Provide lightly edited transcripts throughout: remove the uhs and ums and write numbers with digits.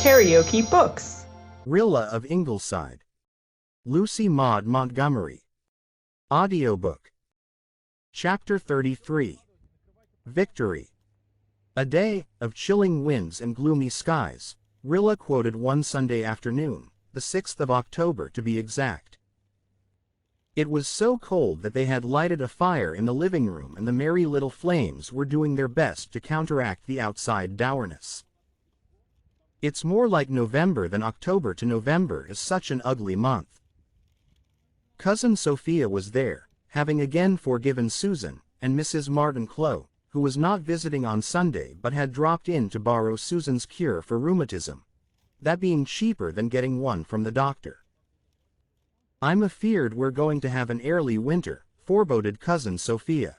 KaraokeBooks. Rilla of Ingleside. Lucy Maud Montgomery. Audiobook. Chapter 33. Victory. A day of chilling winds and gloomy skies, Rilla quoted one Sunday afternoon, the 6th of October to be exact. It was so cold that they had lighted a fire in the living room and the merry little flames were doing their best to counteract the outside dourness. It's more like November than October. To November is such an ugly month. Cousin Sophia was there, having again forgiven Susan, and Mrs. Martin Clow, who was not visiting on Sunday but had dropped in to borrow Susan's cure for rheumatism, that being cheaper than getting one from the doctor. "I'm afeard we're going to have an early winter," foreboded Cousin Sophia.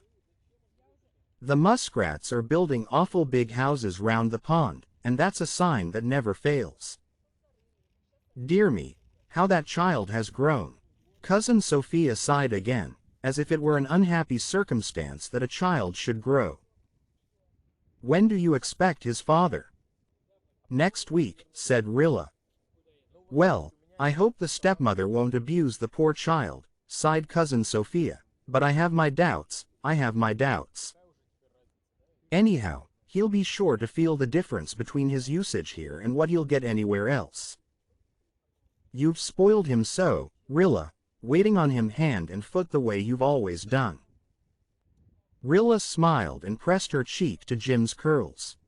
"The muskrats are building awful big houses round the pond, and that's a sign that never fails. Dear me, how that child has grown." Cousin Sophia sighed again, as if it were an unhappy circumstance that a child should grow. "When do you expect his father?" "Next week," said Rilla. "Well, I hope the stepmother won't abuse the poor child," sighed Cousin Sophia, "but I have my doubts. Anyhow, he'll be sure to feel the difference between his usage here and what he'll get anywhere else." "You've spoiled him so, Rilla, waiting on him hand and foot the way you've always done." Rilla smiled and pressed her cheek to Jim's curls.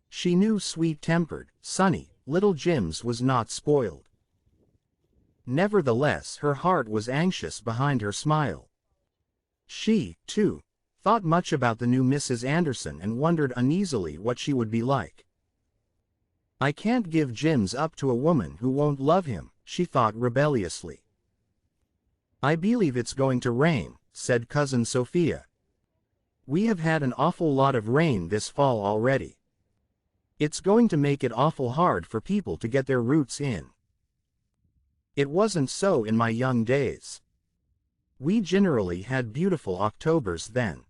She knew sweet-tempered, sunny, little Jim's was not spoiled. Nevertheless, her heart was anxious behind her smile. She, too, thought much about the new Mrs. Anderson and wondered uneasily what she would be like. "I can't give Jim's up to a woman who won't love him," she thought rebelliously. "I believe it's going to rain," said Cousin Sophia. "We have had an awful lot of rain this fall already. It's going to make it awful hard for people to get their roots in. It wasn't so in my young days. We generally had beautiful Octobers then.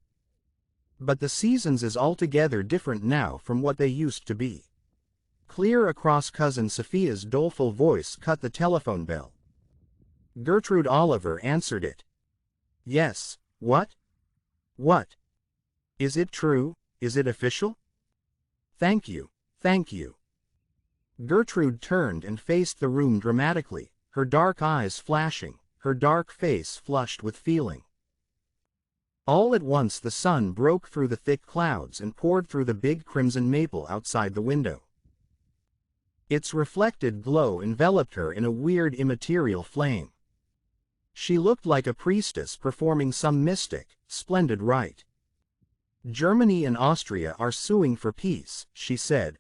But the seasons is altogether different now from what they used to be." Clear across Cousin Sophia's doleful voice cut the telephone bell. Gertrude Oliver answered it. "Yes, what? What? Is it true? Is it official?" Thank you. Gertrude turned and faced the room dramatically, her dark eyes flashing, her dark face flushed with feeling. All at once the sun broke through the thick clouds and poured through the big crimson maple outside the window. Its reflected glow enveloped her in a weird immaterial flame. She looked like a priestess performing some mystic, splendid rite. "Germany and Austria are suing for peace," she said.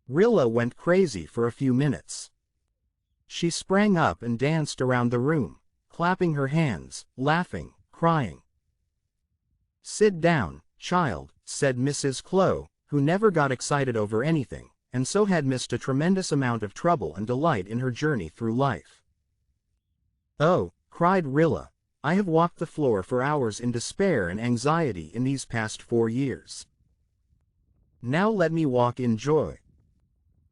Rilla went crazy for a few minutes. She sprang up and danced around the room, clapping her hands, laughing, crying. "Sit down, child," said Mrs. Clow, who never got excited over anything, and so had missed a tremendous amount of trouble and delight in her journey through life. "Oh," cried Rilla, "I have walked the floor for hours in despair and anxiety in these past 4 years. Now let me walk in joy.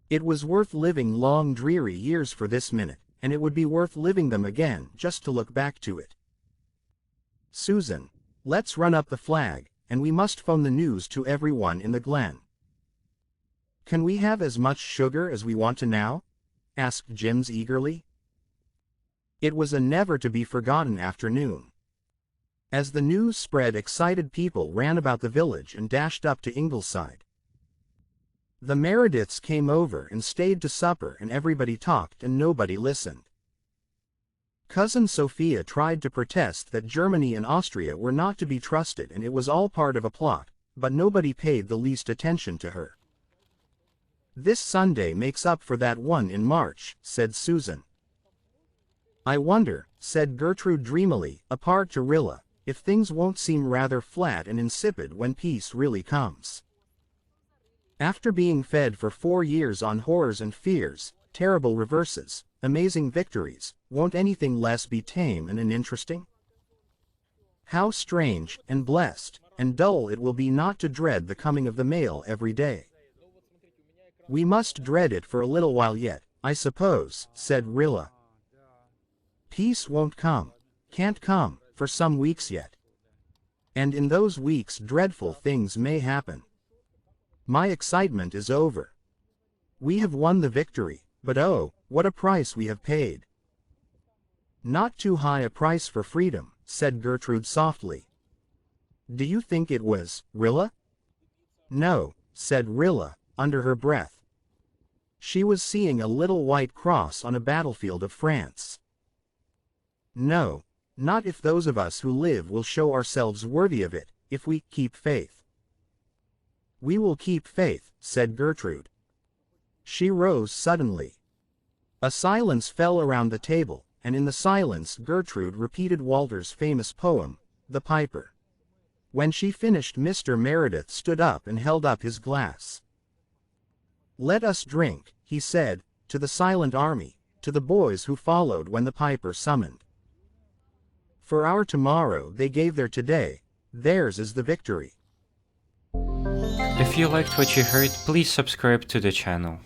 It was worth living long dreary years for this minute, and it would be worth living them again just to look back to it. Susan, let's run up the flag, and we must phone the news to everyone in the glen." "Can we have as much sugar as we want to now?" asked Jims eagerly. It was a never-to-be-forgotten afternoon. As the news spread, excited people ran about the village and dashed up to Ingleside. The Merediths came over and stayed to supper, and everybody talked and nobody listened. Cousin Sophia tried to protest that Germany and Austria were not to be trusted and it was all part of a plot, but nobody paid the least attention to her. "This Sunday makes up for that one in March," said Susan. "I wonder," said Gertrude dreamily, apart to Rilla, "if things won't seem rather flat and insipid when peace really comes. After being fed for 4 years on horrors and fears, terrible reverses, amazing victories, won't anything less be tame and interesting? How strange, and blessed, and dull it will be not to dread the coming of the mail every day. We must dread it for a little while yet, I suppose, said Rilla. Peace won't come. Can't come, for some weeks yet. And in those weeks dreadful things may happen. My excitement is over. We have won the victory, but oh, what a price we have paid. Not too high a price for freedom, said Gertrude softly. Do you think it was, Rilla? No, said Rilla, under her breath. She was seeing a little white cross on a battlefield of France. No, not if those of us who live will show ourselves worthy of it, if we keep faith. We will keep faith, said Gertrude. She rose suddenly. A silence fell around the table, and in the silence Gertrude repeated Walter's famous poem, The Piper. When she finished, Mr. Meredith stood up and held up his glass. Let us drink, he said, to the silent army, to the boys who followed when the piper summoned. For our tomorrow they gave their today, theirs is the victory. If you liked what you heard, please subscribe to the channel.